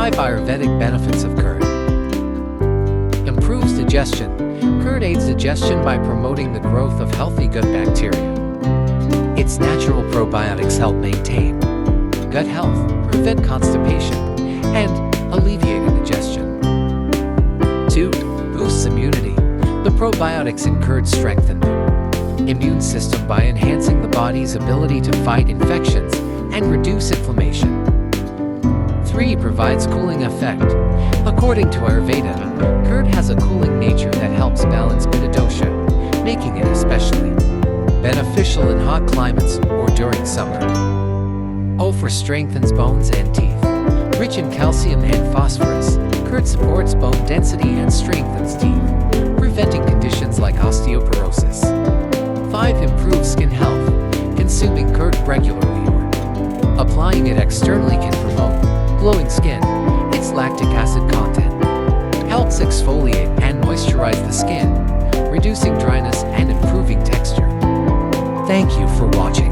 5 Ayurvedic benefits of curd. Improves digestion. Curd aids digestion by promoting the growth of healthy gut bacteria. Its natural probiotics help maintain gut health, prevent constipation, and alleviate indigestion. 2. Boosts immunity. The probiotics in curd strengthen the immune system by enhancing the body's ability to fight infections and reduce inflammation. 3. Provides cooling effect. According to Ayurveda, curd has a cooling nature that helps balance pitta dosha, making it especially beneficial in hot climates or during summer. O for strengthens bones and teeth. Rich in calcium and phosphorus, curd supports bone density and strengthens teeth, preventing conditions like osteoporosis. 5. Improves skin health. Consuming curd regularly or applying it externally can promote glowing skin. Its lactic acid content helps exfoliate and moisturize the skin, reducing dryness and improving texture. Thank you for watching.